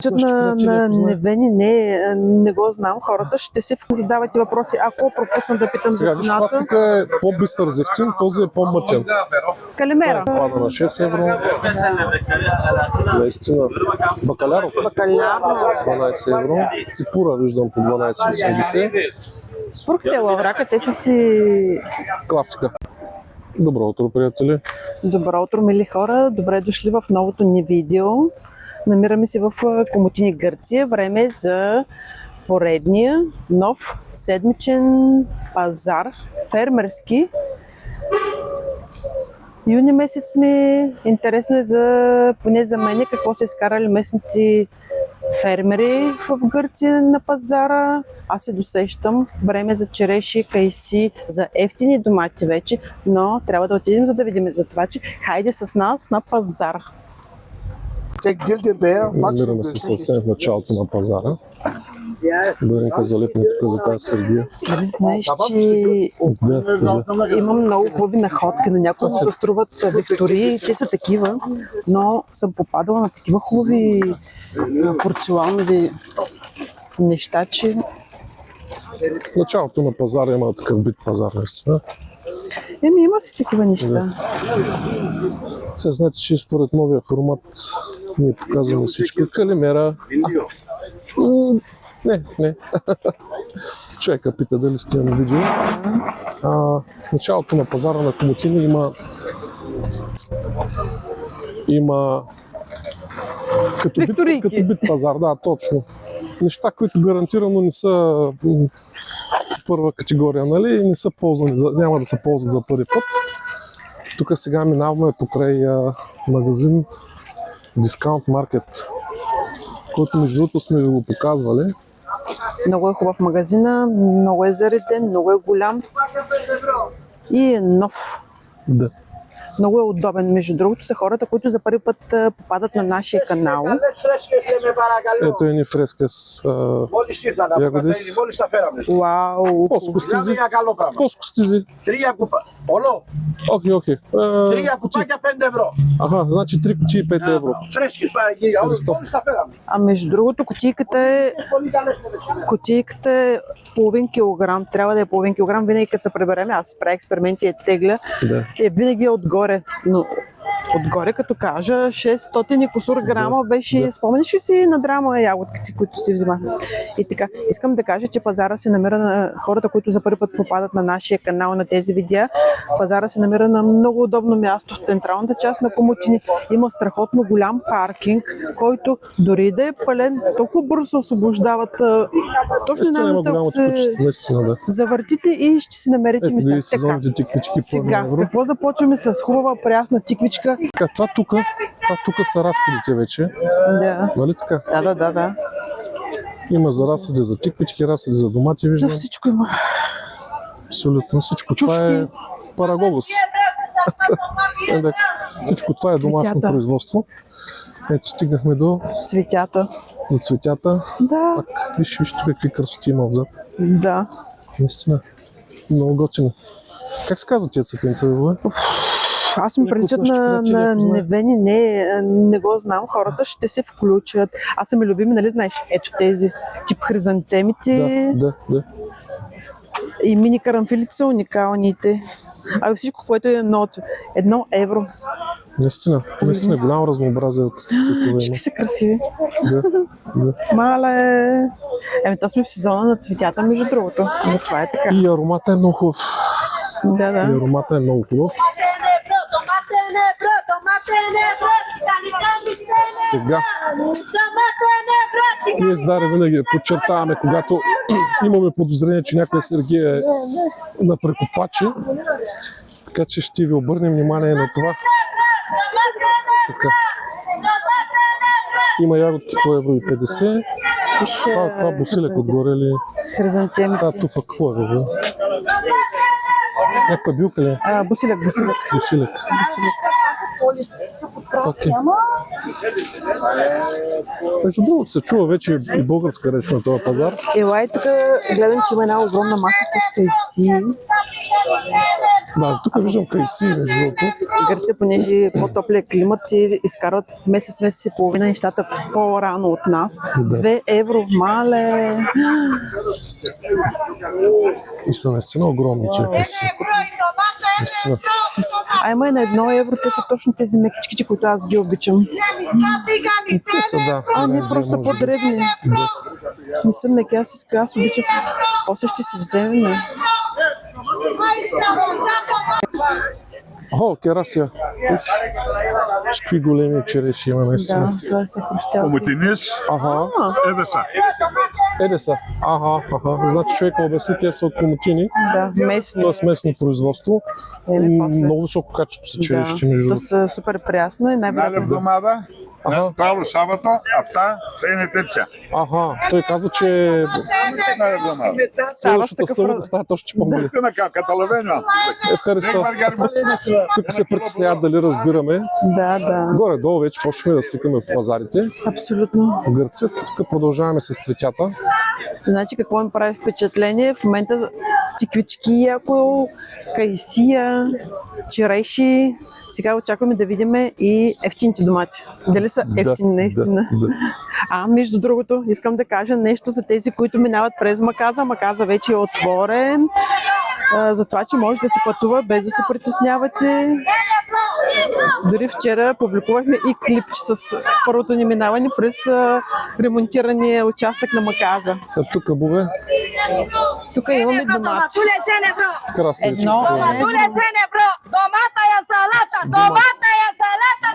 На Невени не го знам. Хората ще се задават и въпроси. Ако пропусна да питам за цената. Тук е по-бистър зехтин, този е по-мътен. Калимера. Пада на 6 евро. Наистина. Бакаляро. 12 евро. Ципура виждам по 12,80. Спурките лаврака, те са си... Класика. Добро утро, приятели. Добро утро, мили хора. Добре дошли в новото ни видео. Намираме се в Комотини, Гърция. Време е за поредния нов седмичен пазар, фермерски. Юни месец сме. Интересно е поне за мен какво са изкарали местните фермери в Гърция на пазара. Аз се досещам. Време за череши, кайси, за ефтини домати вече, но трябва да отидем, за да видим за това, че хайде с нас на пазар. Намираме се съвсем в началото на пазара. Даренка залепни тук за тази Сергия. Дали знаеш, че имам много хубави находки, на някои се струват виктории, те са такива, но съм попадала на такива хубави порцеланови неща, че... В началото на пазара има такъв бит пазар, наистина. Има си такива неща. Сега знаете, че според новия формат ние показваме всичко. Калимера. Не. Човека пита дали снимаме видео. В началото на пазара на Комотини има като бит пазар, да, точно. Неща, които гарантирано не са първа категория, нали, и не са ползвани, няма да се ползват за първи път. Тук сега минаваме покрай магазин Discount Market, който между другото сме ви го показвали. Много е хубав магазина, много е зареден, много е голям и е нов. Да. Много е удобен. Между другото са хората, които за първи път попадат на нашия канал. Ето е ни фреска с ягодис. Вау! Колко стизи? Окей. 3 купака 5 евро. Аха, значи 3 кутии 5 евро. А между другото, кутийката е половин килограм. Трябва да е половин килограм. Винаги като се пребереме, аз правя експерименти и тегля. Да. Винаги е отгоре. Но отгоре, като кажа, 600 и кусур грама беше. Да. Спомниш ли си на драма ягодките, които си взимаха? И така, искам да кажа, че пазара се намира на хората, които за първи път попадат на нашия канал, на тези видеа. Пазара се намира на много удобно място в централната част на Комотини. Има страхотно голям паркинг, който дори да е пълен, толкова бързо освобождават. Точно една минута, ако се завъртите и ще си намерите места. Сега, с какво започваме? С хубава прясна тиквичка. Това тук са разсъдите вече. Да. Нали така? Да. Има за разсъди за тиквички, разсъди за домати, виждам. За всичко има. Абсолютно всичко. Това е парагогос. Всичко това е домашно производство. Ето стигнахме до цветята. До цветята. Да. Пак, виж какви красоти има отзад. Да. Наистина. Много готино. Как се казват тия цветенца, бе? Аз ми приличат на Невени, не го знам. Хората ще се включат. Аз съм и любими, нали знаеш? Ето тези тип хризантемите. Да. И мини карамфилите са уникалните. Всичко, което е 1 евро. Наистина голямо разнообразие от цветове. Всички са красиви. Да. Мале. То сме в сезона на цветята, между другото. Затова е така. И аромата е много хубав. Да. И аромата е много хубав. Сега ние с Даре винаги подчертаваме, когато имаме подозрение, че някоя Сергия е на прекупвачи, така че ще ви обърнем внимание на това. Така. Има ягодки по евро и 50. Това бусилек отгоре ли? Хризантемите. Това туфа какво е, бе? Някаква билка ли? Бусилек. Okay. Между другото се чува вече и българска реч на този пазар. Елай, тук гледам, че има една огромна маса с кайси. Да, тук виждам кайси, между другото. Гърция, понеже по-топлия климат, ти изкарват месец и половина нещата по-рано от нас. 2 евро, мале. И са наистина огромни кайси. Наистина. Има и на 1 евро, те са точно тези мекичките, които аз ги обичам. Те са, да. Не, просто са по-дребни. Не са меки, аз обичам. После ще си вземем. О, керасия. Какви големи череши има наистина. Да, това се хрущява. Комутиниш, Аха, едеса. еде са. Аха. Значи човек обясни, те са от комутини. Да, местни. Тоест местно производство. После. Много високо качество са череши, между То другото. са супер прясна и Налев най-вероятно. домада, Аха. Павло Шабата, авта, не тече. Той каза, че Налев домада. Ставаш следващата такъв събота става точно по-голи. Ти на каталавена. В Хариста. Тук се притесняват дали разбираме. Да, Горе-долу вече почваме да свикаме в пазарите. абсолютно. В Гърция. Тук продължаваме с цветята. Значи какво ми прави впечатление? В момента тиквички, яко, кайсия, череши. Сега очакваме да видим и ефтините домати. Дали са ефтини наистина? Да. Между другото, искам да кажа нещо за тези, които минават през Маказа. Маказа вече е отворен. За това, че може да се пътува без да се притеснявате. Дори вчера публикувахме и клипче с първото ни минаване през ремонтирания участък на Маказа. Сега тук бове. Тук имаме домати. Краставички.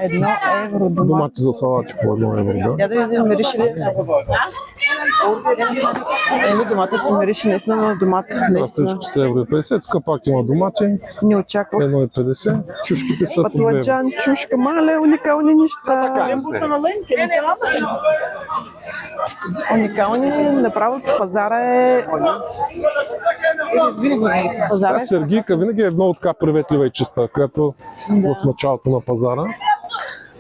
Едно евро домати. Домати за салати по 1 евро, да. Я да видим, мирише ли? Домата се мирише наистина на домат. Наистина. Краставички са евро и 50. Тук пак има домати. Не очаквах. 1,50. Чушките са по 2 евро. Пътладжан, чушка, мале, уникални неща. Уникални, направо пазара е... Пазара е... Сергийка винаги е много така приветлива и чиста, която в началото на пазара.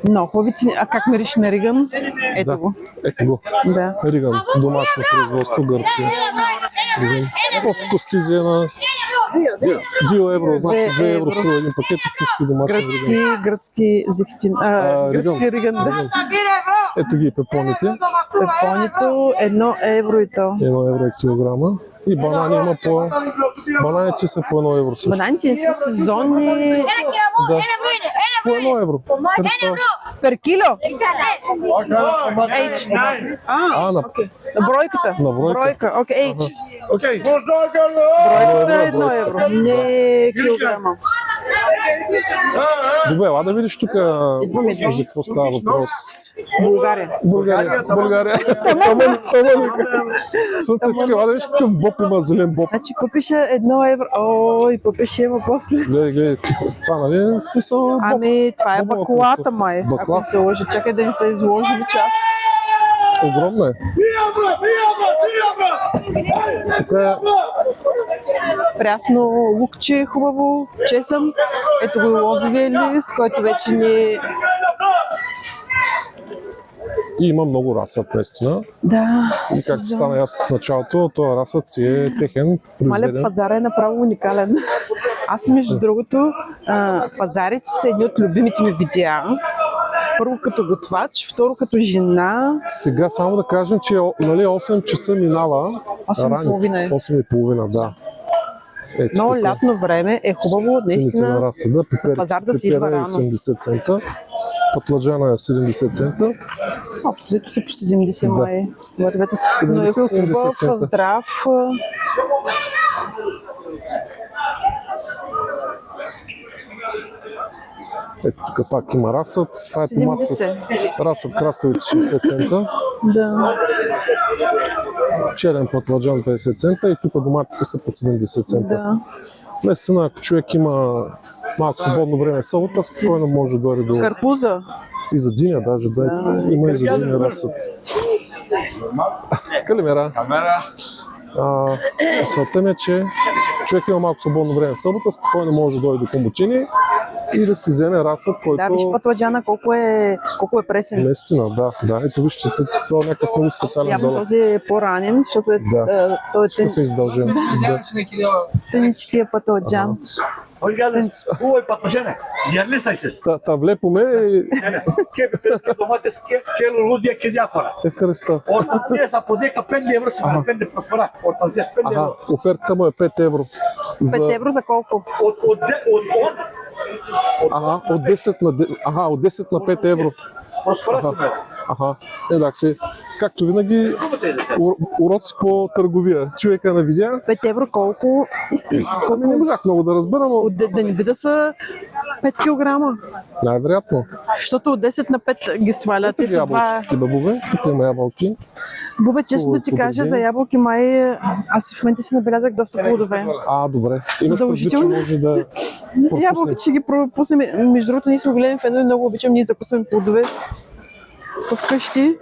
Много хубави цени. А как мириш на Риган? Ето Да. го. Ето го. Да. Риган. Домашно производство, Гърция. Риган. Просто костизия на 2 евро, значи 2 евро струва един пакет истински домашен Риган. Гръцки зехтин. Гръцки Риган, да. Ето ги и пепоните. Пепонито 1 евро и то. 1 евро е килограма. И банани има по... Бананите са по 1 евро също. Бананите са сезонни. Да. По 1 евро. Христа. Пер кило? На На бройката? На бройка. Бройка, окей, H. Окей. Бройката е 1 евро, не килограма. Добре, ела да видиш тук за какво става въпрос. България. България. Таманика. Слънце тук, ела да видиш какъв боб има, зелен боб. Значи попише 1 евро. Ой, попише има после. Гледай, това нали е смисъл боб. Ами, това е баклата май. Бакла? Ако се лъжи, чакай да не са изложили част. Огромна е. Тук е Прясно лукче, хубаво, чесън. Ето го и лозовия лист, който вече ни... и има много расът, наистина. Да. И както стана ясно в началото, този расът си е техен, Мале, произведен. пазара е направо уникален. Аз, между другото, пазарите са едни от любимите ми видеа. Първо като готвач, второ като жена. Сега само да кажем, че нали, 8 часа минава. 8:30 е. 8:30, да. Ето Но тук лятно време е хубаво, цените на наистина. разсъда. пазар да си идва Пипера е рано. 80 цента. Пътладжана е 70 цента. Общо взето са по 70 Да. май. Вървят. Но е 70-80 хубав, цента. здрав. Ето тук пак има расът. Това е томат с 70. расът краставици 60 цента. Да. Черен пътладжан 50 цента и тук доматите са по 70 цента. Да. Наистина, ако човек има малко свободно време в събота, спокойно може да дойде до... Карпуза. И за диня даже, да. Има и за диня разсъд. Калимера. Мисълта ми е, че човек има малко свободно време в събота, спокойно може да дойде до Комутини и да си вземе раса, който... Да, виж пътладжана колко е пресен. Наистина, да. Ето вижте, това е някакъв много специален Явно долар. този е по-ранен, защото той е Какъв е издължен. Да. тъничкия пътладжан. Ой, патожене, yerli sayısız. Та влепоме и Kepi, domates, kelo ludia, que diafora. е Христа. Ortansiye sapodeka 5 евро си ме 5 просфора. Ortansiye 5 Аха, евро. офертата му е 5 евро. 5 евро за колко? От 10 на 5 евро. Просфора си ме. Аха, едак си. Както винаги, уроци по търговия. Човека не видя. 5 евро колко? Не можах много да разбера, но Да не вида са 5 кг. най-вероятно. Защото от 10 на 5 ги свалят. Те са два. Ябълчици, бабове. Тук има ябълки. Бубе, честно да ти Хубаво, кажа, за ябълки май аз в момента си набелязах доста плодове. Добре. Имаш предвид, че Задължително. може да пропусне. Ябълки ще ги пропуснем. Между другото, ние сме големи фенове и много обичам ние закусваме плодове вкъщи.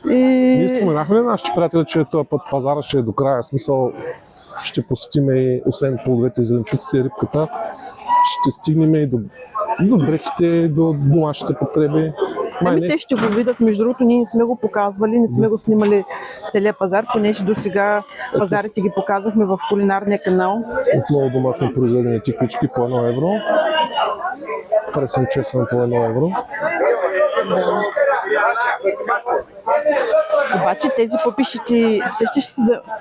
Ние споменахме ли нашите приятели, че този път пазара ще е до края? Смисъл, ще посетим и освен плодовете, зеленчуците и рибката, ще стигнем и до дрехите, до домашните потреби. Ами те ще го видят. Между другото, ние не сме го показвали, не сме го снимали целият пазар, понеже до сега пазарите ги показвахме в кулинарния канал. Отново домашно произведени тиквички по 1 евро. Пресен чесън по 1 евро. Обаче тези пъпишите, сещаш си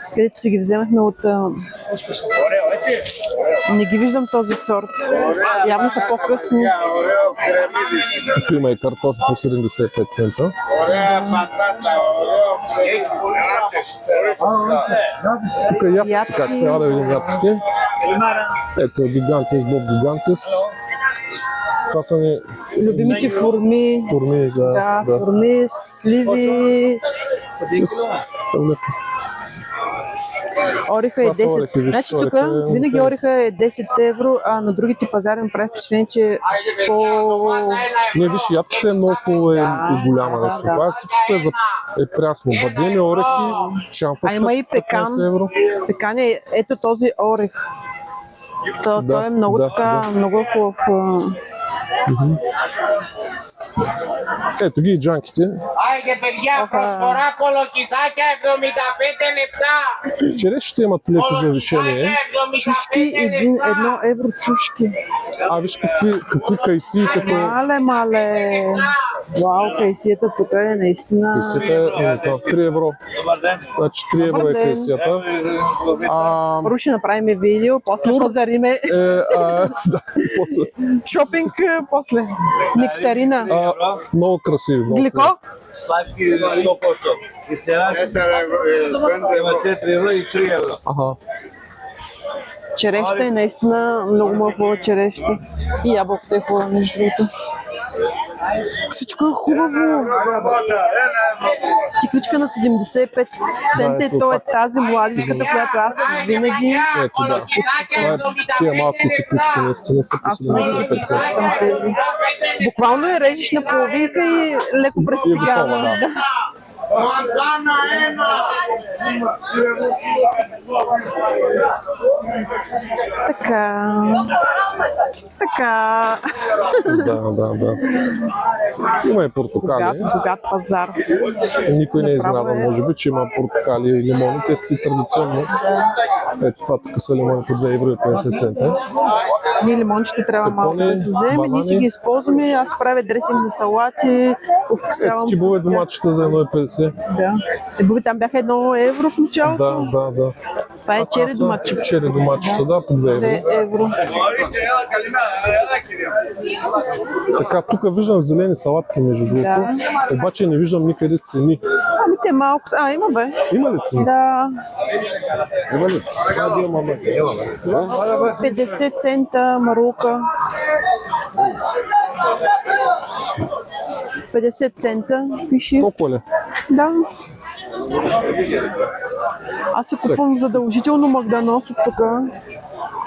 където си ги вземахме от... Не ги виждам този сорт. Явно са по-късни. Тук има и картофи по 75 цента. Тук е ябки, как се да видим ябките. Ето гигантис, боб гигантис. Това са ни Любимите форми. форми, Да, форми, сливи. Ориха е Това са 10. орехи, виж, Значи тук ориха е винаги окей. ориха е 10 евро, а на другите пазари ми прави впечатление, че по... Не, виж, ябката е много хубава и голяма. да, да. Това всичко е прясно. Бадеми, орехи, шамфаста, А има и пекан. 15 евро. Пекан е ето този орех. Той е много да, така, много хубав. Ето ги и джанките. Айде, παιδιά, προσφορά κολοκυθάκια 75 λεπτά. Черешите имат леко завишение. Чушки, 1 евро чушки. Виж какви кайси, като Мале. Вау, кайсията тук е наистина. кайсията е 3 евро. Значи 3 евро е ден. кайсията. Първо ще направим видео, после пазариме. Да, после. Шопинг, после. Нектарина. Много красиви. Много Глико? Slavki 100%. И цена има 4 евро и 3 евро. Аха. Череща е наистина много хубава череща. И ябълката е хубава, между другото. Всичко е хубаво. Тиквичка на 75 цента и то е тази младичката, която аз винаги... Ето да. Тия малки тиквички наистина са по Аз винаги ги 75 цента. предпочитам тези. Буквално я режеш на половинка и леко престигава. готова, да. Μαγκάνα ένα. Така. Да. Има и портокали. Богат пазар. Никой не изненада, Направо е. може би, че има портокали и лимони. Те си традиционно. Ето това тук са лимони по 2 евро и 50 цента. Ние лимончета трябва малко да се вземе. Ние си ги използваме. Аз правя дресинг за салати. Ето Овкусявам ти с бове тях. домачета за 1,50. Да. Боби там бяха 1 евро в началото. Да. Това е черри домачета. Черри домачета, да, по 2 евро. 2 евро. Ορίστε, έλα, καλημέρα, έλα κύριε. Така, тук виждам зелени салатки, между другото. Да. Обаче не виждам никъде цени. Ами те малко са. Има бе. Има ли цени? Да. Има ли? 50 цента марулка. 50 цента пише. Толкова ли? Да. Аз си купвам задължително магданоз от тук.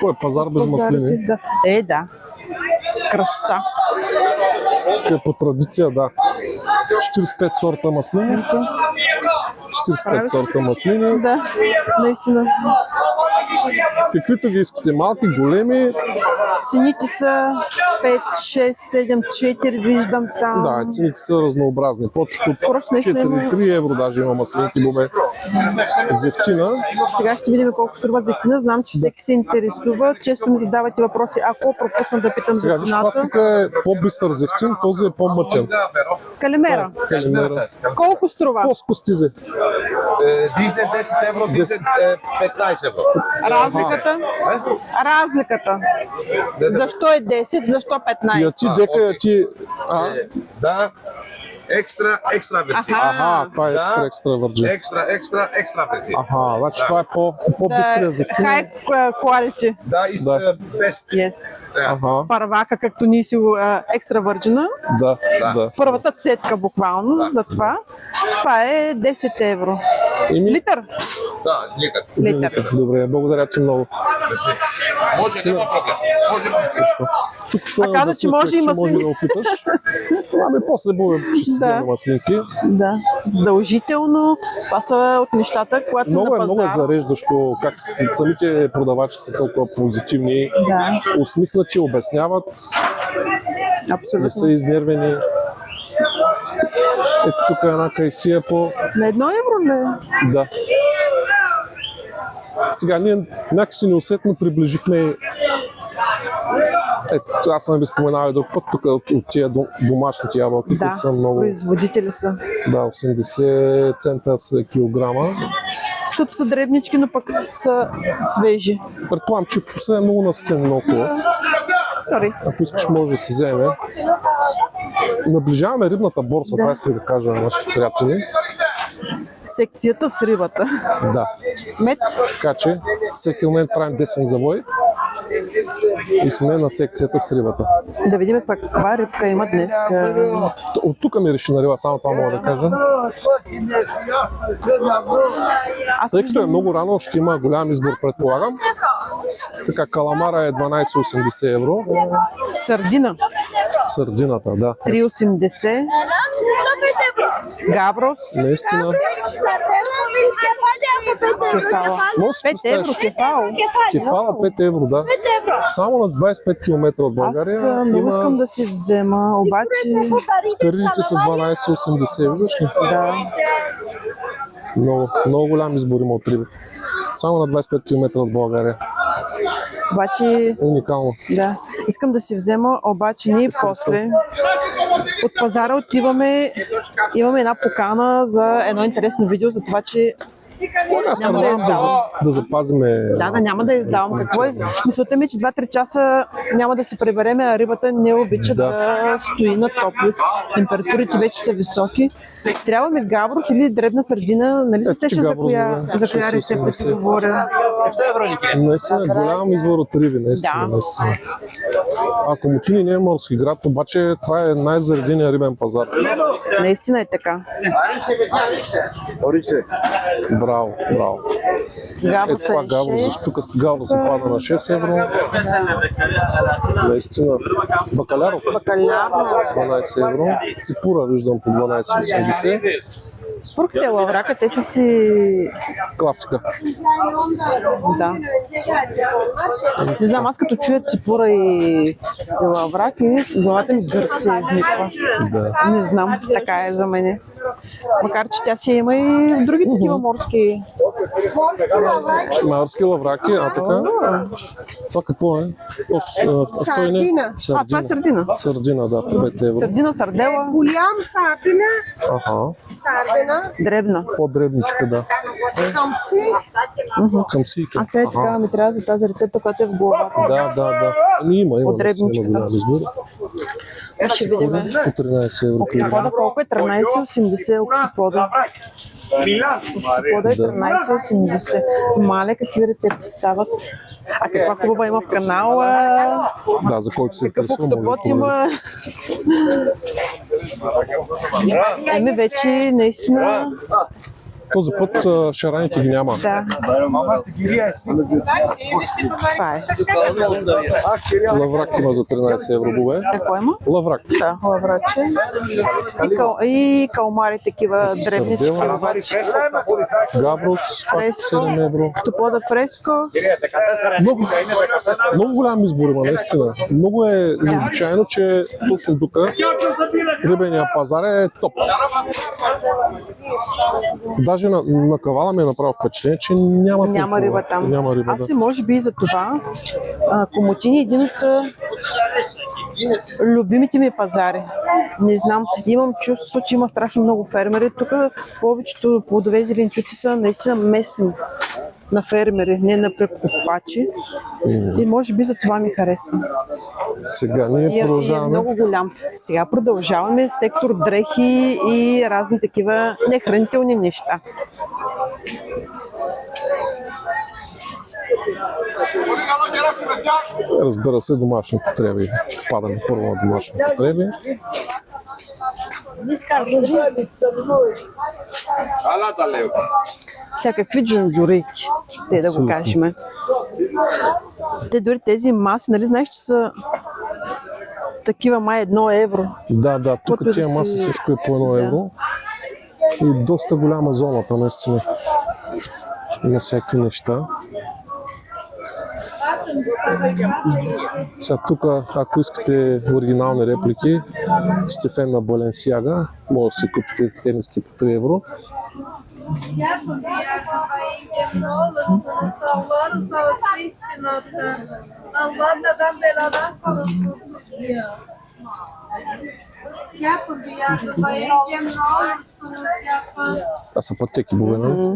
Това е пазар без маслини. Да. Да. Красота. Тук е по традиция, да. 45 сорта маслини. 45 сорта маслини. Да, наистина. Каквито ги искате, малки, големи. Цените са 5, 6, 7, 4, виждам там. Да, цените са разнообразни. Почват от Просто наистина 4-3 евро, даже има маслинки, бобе. Зехтина. Сега ще видим колко струва зехтина. Знам, че всеки се интересува. Често ми задавате въпроси. Ако пропусна да питам Сега за виж, това цената. тук е по-бистър зехтин, този е по-мътен. Калимера. Калимера. Колко струва? По-скостизе. Дизел 10 евро, дизел 15 евро. Разликата? Разликата. Защо е 10, защо 15? Я ти дека, ти... Да, екстра версия. Аха, това е екстра върджин. Екстра версия. Аха, значи това е по-бистрия зехтин. High quality. Да, и best. Yes. Аха, Парвака, както ние си екстра върджина. да. Първата цетка буквално, затова. Това е 10 евро. Литър? Да, литър. Добре, благодаря ти много. Може, няма проблем. А каза, че може и маслини. Може да опиташ. Ами после ще си взема маслинки. Да, задължително. Това са от нещата, когато са на пазар. Много е зареждащо, как самите продавачи са толкова позитивни, усмихнати, обясняват, не Абсолютно. са изнервени. Ето тук е една кайсия по... На 1 евро ли? Да. Сега ние някакси неусетно приближихме. Ето, аз съм ви споменал и друг път, тук от тия домашните ябълки, които са много... производители са. Да, 80 цента са килограма. Защото са дребнички, но пък са свежи. Предполагам, че вкусът е много наситен, много хубав. Сори. Ако искаш, може да се вземе. Наближаваме рибната борса, това исках да кажа на нашите приятели. Секцията с рибата. Да. Мед. Така че всеки момент правим десен завой и сме на секцията с рибата. Да видим каква рибка има днес. От тук ми реши на риба, само това мога да кажа. Тъй като е много рано, ще има голям избор, предполагам. Така, каламара е 12,80 евро. Сардина. Сърдината, да. 3,80. Гаврос. Наистина. Кефала. Може да си 5 евро представиш. кефал. Кефала 5 евро, да. Само на 25 км от България Аз много искам да си взема, обаче... скаридите са 12,80, виждаш ли? Да. Много голям избор има от риби. Само на 25 км от България. Обаче, Уникално. да. Искам да си взема, обаче ние после от пазара отиваме, имаме една покана за едно интересно видео за това, че Аз няма да я предлагам издавам. да запазиме... Да, няма да издавам. Какво е? Мисълта ми, че 2-3 часа няма да се прибереме, а рибата не обича да стои на топло. Температурите вече са високи. Трябва ми гаврос или дребна сардина. Нали се сеща за коя рецепта ти говоря? Наистина голям избор от риби, наистина. Ако Мотини не е морски град, обаче това е най-заредения рибен пазар. Наистина е така. Браво. Е това гавро, защо тук гавро се пада на 6 евро. Наистина. Бакаляро 12 евро. Ципура виждам по 12,80. Спурките лаврака, те са си... Класика. Да. Не знам, аз като чуя ципура и лаврак, главата ми гърце изниква. Да. Не знам, така е за мене. Макар, че тя си има и в други такива морски... Морски лавраки, така. Това какво е? Сардина. А, това е сардина. Сардина, да, по 5 евро. Сардина, сардела. Голям сардина. Аха. Сардина. Дребна. По-дребничка, да. Хамси. Хамсийка. А сега така ми трябва за тази рецепта, която е в главата. Да. Има По-дребничка. голям избор. Ще видим. По 13 евро. Октопода колко е? 13,80 октопода. Октопода е 13,80. Мале, какви рецепти стават? А каква хубава има в канала? Да, за който се Какъв интересува, октопод може да има? Еми вече наистина Този път шараните ги няма. Да, това е. Лаврак има за 13 евро, бубе. Какво има? Лаврак. Да, лавраче. И калмари такива древнички. Сърдела. Габрос, пак 7 евро. Топода фреско. Много голям избор има, наистина. Много е необичайно, че точно тук рибения пазар е топ. Даже на кавала ми е направил впечатление, че няма Риба там. Няма риба, Аз и може би и за това Комотини е един от любимите ми пазари. Не знам, имам чувство, че има страшно много фермери. Тук повечето плодове и зеленчуци са наистина местни на фермери, не на прекупвачи. И може би за това ми харесва. Сега ние И е продължаваме. много голям. Сега продължаваме сектор дрехи и разни такива нехранителни неща. Разбира се, домашни потреби. Падаме първо на домашни потреби. Алата лево. Всякакви джунджурейки, те да го кажем. Те дори тези маси, нали знаеш, че са такива май 1 евро. Да, тук Каквото тия да маси си- всичко е по 1 Да. евро. И доста голяма зоната, наистина. На всякакви неща. Сега тук, ако искате оригинални реплики, сте фен на Баленсиага, може да си купите тениски по 3 евро. Това са пътеки, бубена.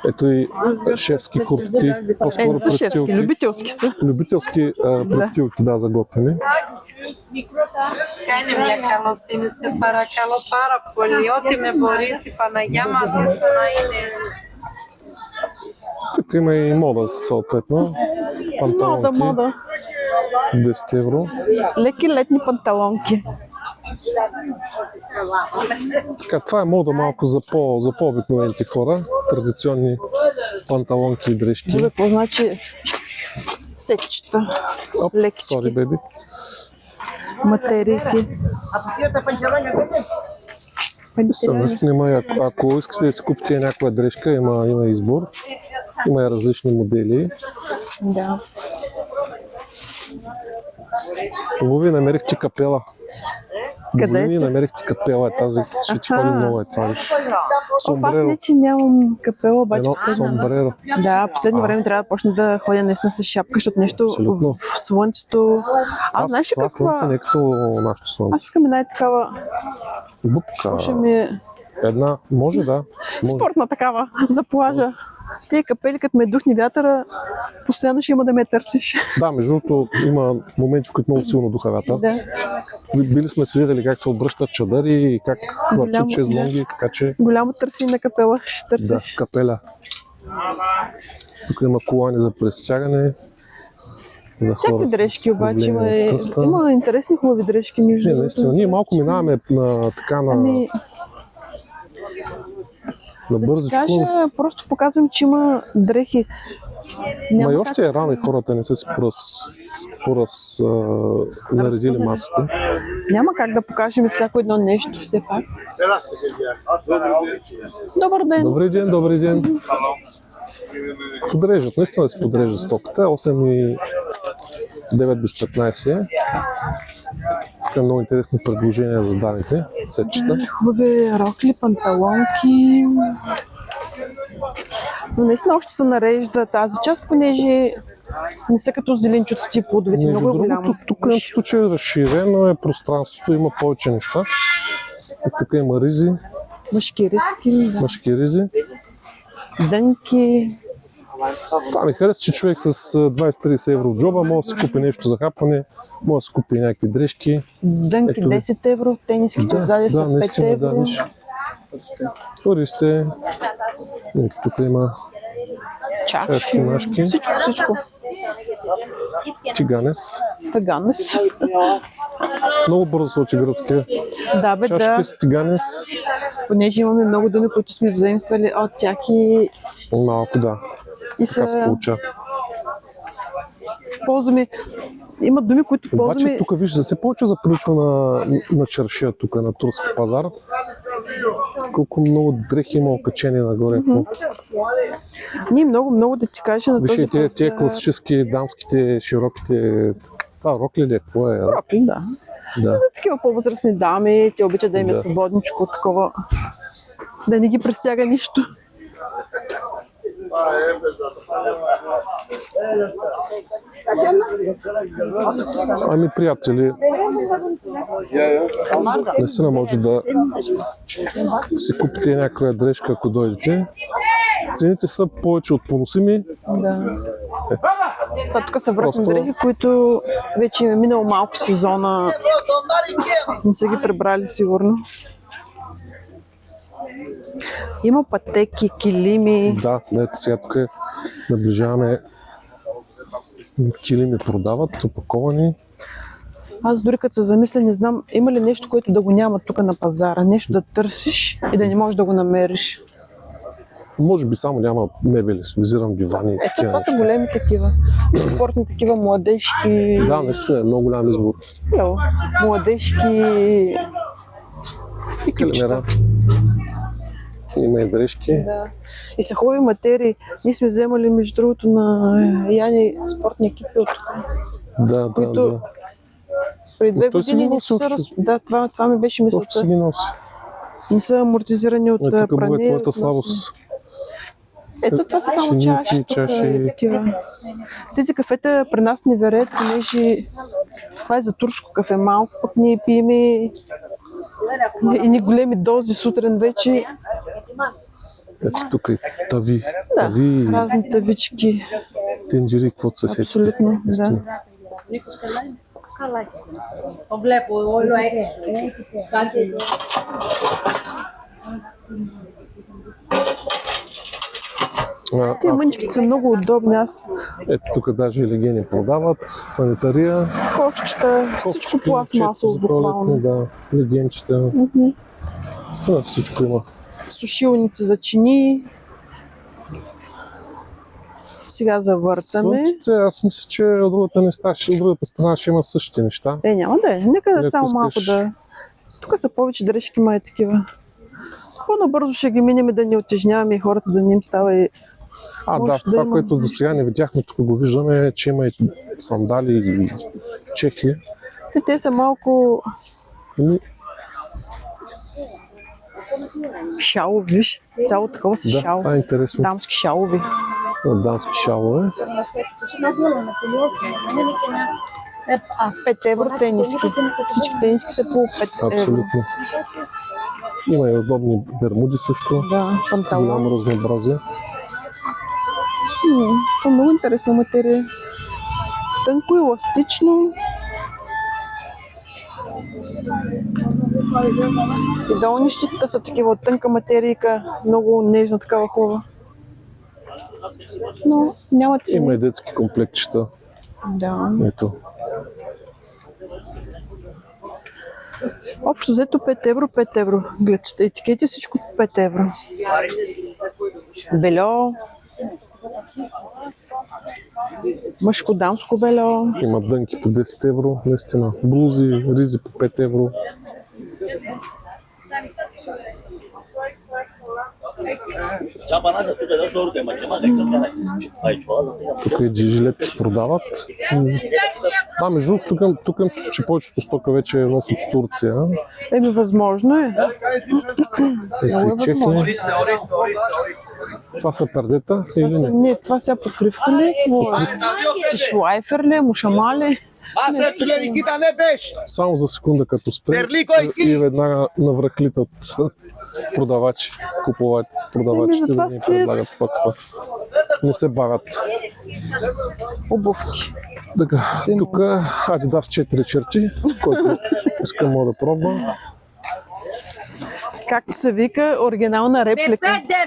Ето и шефски куртки, по-скоро Не са шефски, престилки. любителски са. Любителски престилки, да, за готвене. Keine mi καλοσύνη σε παρακαλώ πάρα πολύ. Ό,τι με μπορείς η Παναγιά μας να είναι. Тук има и мода, съответно. Панталонки, Мода. 10 евро. Леки летни панталонки. Така, това е мода малко за по-обикновените хора. Традиционни панталонки и дрежки. Какво значи сетчета, Оп, лекички. sorry, baby. материйки. Наистина има, ако искате да си купите някаква дрежка, има избор. Има и различни модели. Да. Луви, намерихте капела. Къде е? Луви, намерихте капела, тази светихвали много е това. Виж. Аз Сомбреро. не, че нямам капела, обаче Едно последно. сомбреро. Да, последно време трябва да почна да ходя наистина с шапка, защото нещо Абсолютно. в слънцето. Знаеш ли Това слънце каква? не е като нашето слънце. Аз искам една такава, Бупка. ще ми е Една, може да. Може. спортна такава за плажа. Тия капели, като ме духне вятъра, постоянно ще има да ме търсиш. Да, между другото има моменти, в които много силно духа вятър. Да. Били сме свидетели как се обръщат чадъри и как хвърчат Голямо, шезлонги, така че Голямо търси на капела, ще да, търсиш. капеля. Тук има колани за престягане. За хора Всякакви с дрежки обаче проблеми има, от кръста. има интересни хубави дрежки между Не, другото. наистина. Ние малко минаваме на така на Ами, бързичко. кажа, просто показвам, че има дрехи. Ма и Няма още е рано и хората не са си наредили масите. Няма как да покажем всяко едно нещо, все пак. Добър ден! Добри ден, добри ден. Подрежат, наистина се подрежат стоката. 8 и 9 без 15 е. Тук е много интересни предложения за данните. Сетчета. Хубави рокли, панталонки. Но наистина още се нарежда тази част, понеже не са като зеленчуците и плодовете. Между Много е другото, голямо. тук нещо, че е разширено е пространството, има повече неща. И тук има ризи, Мъжки риски, да. мъжки ризи. Дънки. Това ми харесва, че човек с 20-30 евро в джоба може да си купи нещо за хапване, може да си купи някакви дрежки. Дънки Ето ви. 10 евро, тениските отзади са 5 наистина, да, евро. виж. Туристи. Ето тук има чашки, машки, Всичко. тиганес. Таганес. Много бързо се учи гръцки. Да, бе, да. Чашки с тиганес. понеже имаме много думи, които сме взаимствали от тях и Малко да. Така се са получа. ползваме. Има думи, които Обаче ползваме. тук виж, да се повече заприличва на чаршия тук, на турски пазар. Колко много дрехи има окачени нагоре. Ние много да ти кажа на Виж този и тия пазар. класически дамските, широките... Това рокли ли е? Какво е? Рокли, да. Да. За такива по-възрастни дами, те обичат да им е Да. свободничко, такова. Да не ги престяга нищо. Ами, приятели, наистина може да си купите някоя дрежка, ако дойдете. Цените са повече от поносими. Да. Това тук са вратни Просто- дрехи, които вече им е минало малко сезона. Не са ги пребрали сигурно. Има пътеки, килими. Да, ето сега тук наближаваме. Килими продават, опаковани. Аз дори като се замисля, не знам, има ли нещо, което да го няма тук на пазара. Нещо да търсиш и да не можеш да го намериш. Може би само няма мебели, визирам дивани и Ето, такива това са неща. големи такива. И спортни такива, младежки. Да, наистина е много голям избор. Йо, младежки. И ключчета. Калимера. Има и дрежки. Да. И са хубави материи. Ние сме вземали, между другото, на Яни спортни екипи от Да, които да. преди 2 Той си ги години не носи са още. Да, това ми беше Още си мисълта. ги носи. Не са амортизирани от Тук е пране. твоята от слабост. Ето, това са само Чиники, чаши. Тук чаши. и такива. Тези кафета при нас не верят, понеже това е за турско кафе малко, пък ние пиеме и ни големи дози сутрин вече. Ето тук и тави. Да, Тави, разни тавички. тенджери, каквото се сетите. Абсолютно, Наистина. Το βλέπω, όλο κάτι. Те мъничките са много удобни. Аз Ето тук даже и легени продават, санитария, кошчета, всичко пластмасово за туалетни, буквално. да, легенчета. Стина всичко има. Сушилници за чини. Сега завъртаме. Слънчице, аз мисля, че от другата страна ще има същите неща. Няма да е. Нека да Ако само малко искаш. да... Тук са повече дрежки, май такива. По-набързо ще ги минем да не отежняваме и хората да не им става и... Да, Може да това, има. което до сега не видяхме, тук го виждаме, че има и сандали и чехли. И те са малко Ами, шалови, виж. Цяло такова са да, шал. това е интересно. Дамски шалови. Дамски шалове. 5 евро тениски. Всички тениски са по 5 евро. Абсолютно. Има и удобни бермуди също. Да, панталон. Голямо разнообразие. Това е много интересна материя. Тънко и еластично. И долнищите са такива от тънка материйка, много нежна, такава хубава. Но няма цени. Има и детски комплектчета. Да. Ето. Общо взето 5 евро, 5 евро. Гледчета, етикети, всичко 5 евро. Бельо. Мъжко-дамско бельо. Има дънки по 10 евро, наистина. Блузи, ризи по 5 евро. Тук и жилетки продават. Да, между другото, тук че повечето стока вече е нос от Турция. Еми, възможно е. Ето и чехли. Това са пердета или не? Не, това сега покривка ли? Шлайфер ли? Мушамали? Άσερ του λέει, κοίτα ναι πες. Само за секунда като спре Терлико и веднага навръхлитат продавачи, купуват продавачите Еми, да затова ни стоят. предлагат стоката. Не се бавят. Обувки. Така, тук Adidas 4 черти, който искам да пробвам. Както се вика, оригинална Με реплика. 5, Еми, тая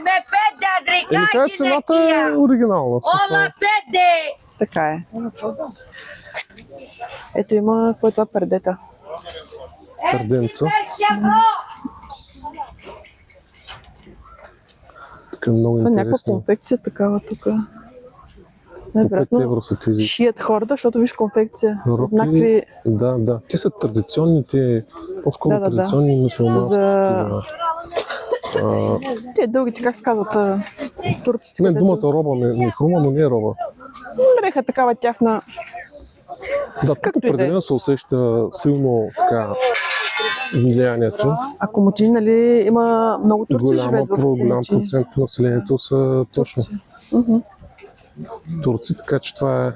αντρικά цената е γυναικεία. оригинална. Смисъл. Όλα 5. Така е. Ето има, какво е това пердета? Перденца. 6 ευρώ. много Това някаква интересно. конфекция такава тук. По 5 Най-вероятно евро са тези шият хората, защото виж конфекция. От роки. някакви Да. Те са традиционните, по-скоро Да. традиционни мюсюлмански. За- такива. те дългите, как се казват, турците. Не, където думата роба ми хрума, но не е роба. Бреха такава тяхна. Да, тук Както и да е. определено се усеща силно така влиянието. А Комотини, нали, има много турци живеят в Голям Комотини. процент от населението са точно турци, така че това е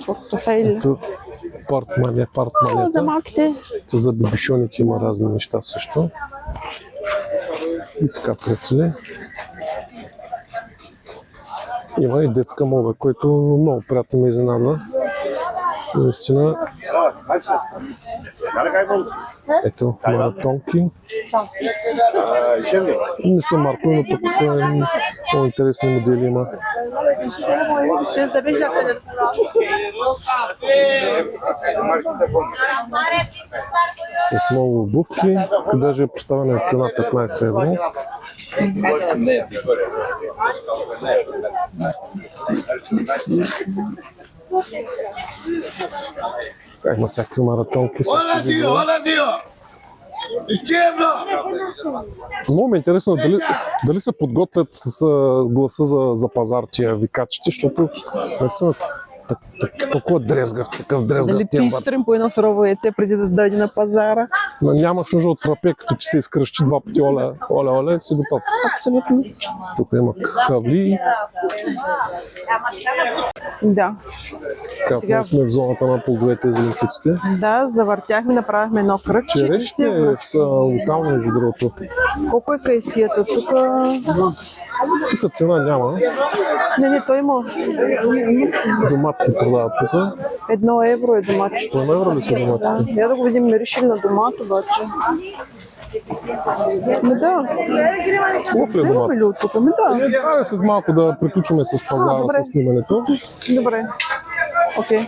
Портофейли. партмания, За партманията. малките. За бибишоните има разни неща също. И така, приятели. Има и детска мода, което много приятно ме изненадва. Наистина, ето, маратонки. Не са маркови, но пък са много интересни модели има. С много обувки, даже е поставена цена 15 евро. Има всякакви маратонки. Hola, tío, hola, tío. Izquierdo. Много ми е интересно дали се подготвят с гласа за пазар тия викачите, защото наистина толкова дрезгав, такъв дрезгав Дали тембър. пистрим по едно сурово яйце преди да дойде на пазара. Но нямаш нужда от фрапе, като че се изкръщи два пъти оле, и си готов. Абсолютно. Тук има хавли, Да. така Сега- сме в зоната на плодовете и зеленчуците. Да, завъртяхме, направихме едно кръгче. Черешите са локални, между другото. Колко е кайсията тук? Тук цена няма. Не, той има Доматки продават тук. 1 евро е доматчето. 1 евро ли са доматки? Да, я да го видим миришим на домат, обаче. Да. Хубав ли е Вземаме домат? ли от тук? Да. Айде след малко да приключваме с пазара, добре. с снимането. Добре. Окей.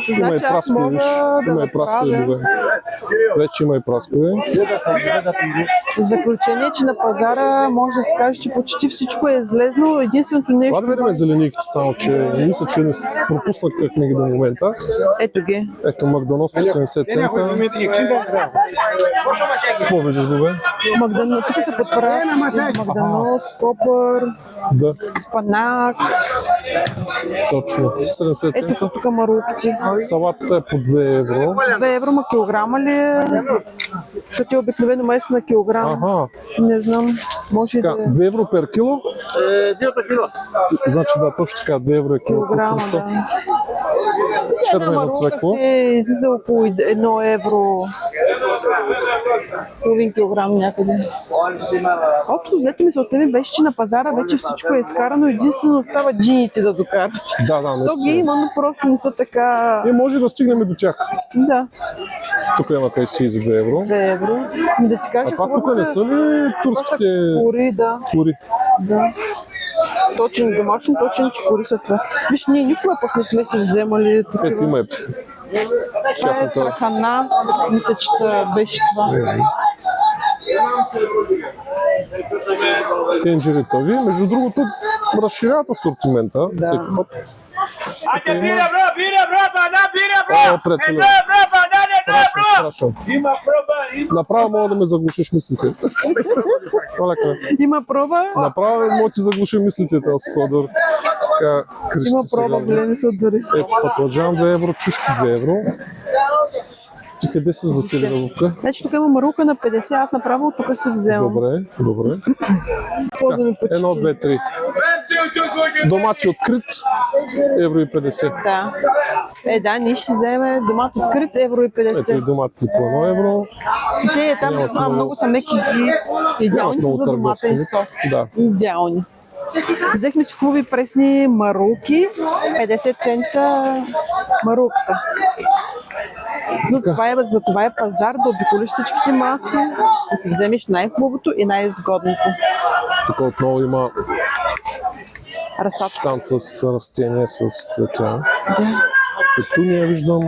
Има и Значи аз праскови, мога виж. да Има и праскови направя- добре. Вече има и праскови. В заключение, че на пазара може да се каже, че почти всичко е излезнало. Единственото нещо... Това да видим зелениките, само че мисля, че не пропуснахме ги до момента. Ето ги. Ето Макдоналдс по 70 цента. Какво виждаш, добре? Магдано, тук са подправки. Магданос, копър, Да, спанак. точно. 70 Ето цента. тук марулките. Салатата е по 2 евро. 2 евро, ма килограма ли е? Защото е обикновено месо на килограм. Аха, Не знам. Може така, да е 2 евро пер кило. Значи да, точно така, 2 евро е кило. килограма, да. Една Червено марулка цвекло. си излиза около 1 евро. Половин килограм някъде. Общо взето мисълта ми беше, че на пазара вече всичко е изкарано, единствено остава джините да докарат. Да, То ги наистина. има, но просто не са така... И може да стигнем и до тях. Да, Тук има кайси за 2 евро. 2 евро. Ми да ти А кажа, това хубаво тук не са ли турските кори, да. кури? Да. Точен, домашно точен чекори са това. Виж, ние никога пък не сме си вземали Ето такива. има и Това е тяхната. трахана, мисля, че беше това. Тенджеритови. Между другото, разширяват асортимента всеки път. Bira, bro, banana, О, приятелю. Страшно. Има проба, Направо мога да ме заглушиш мислите. Олека. Има проба, Направо мога да ти заглуши мислите, този Содор. Така, крещи има се проба, газа. големи са дори. Ето патладжан 2 евро, чушки 2 евро. Ти къде се засили лука? Значи тук има марука на 50, аз направо тук си вземам. Добре, добре. Ползваме почти. 1, 2, 3. Домати открит, евро и 50. Да. Да, ние ще си вземем домат открит, евро и Ето и 50. доматки по 1 евро. Те там много са меки. Идеални са много за домата и търговски вид. сос. Да. Идеални. Взехме си хубави пресни марулки, 50 цента марулката. Но за това е пазар, да обиколиш всичките маси, да си вземеш най-хубавото и най-изгодното. Тук отново има Разсад. штанд с растения, с цветя. Да. Петуния виждам.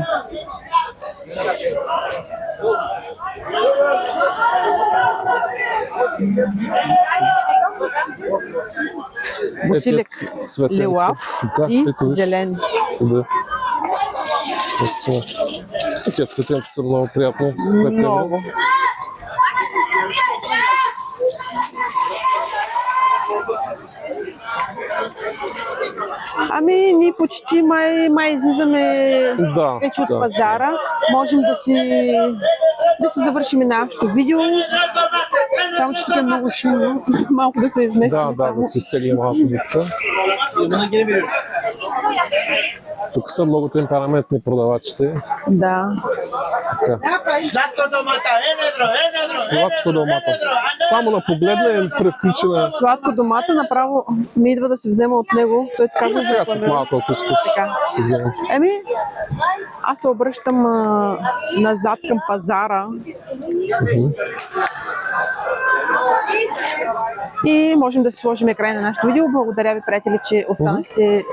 Босилек цветенца. лилав Да, и ето виж. зелен. Да. Наистина. И тия цветенца са много приятни. спокойни. Много. Ами, ние почти май излизаме Да, вече от да. пазара. Можем да си завършим нашето видео. Само, че тук е много шумно. Малко да се изместим. Да се изтегли малко дупка. Тук са много темпераментни продавачите. Да. Slatko domata, enedro. Сладко домата. Само на погледна е превключена. Сладко домата направо ми идва да се взема от него. Той така го Сега след малко, ако искаш, Така. ще вземем. Еми, аз се обръщам назад към пазара. И можем да си сложим край на нашето видео. Благодаря ви, приятели, че останахте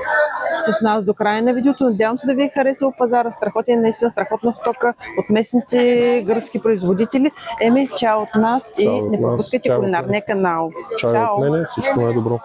с нас до края на видеото. Надявам се да ви е харесал пазара. Страхотен, наистина страхотна стока от местните гръцки производители. Еми, чао от нас Чао и от не нас. пропускайте Чао от кулинарния канал. Чао от мене, всичко най-добро.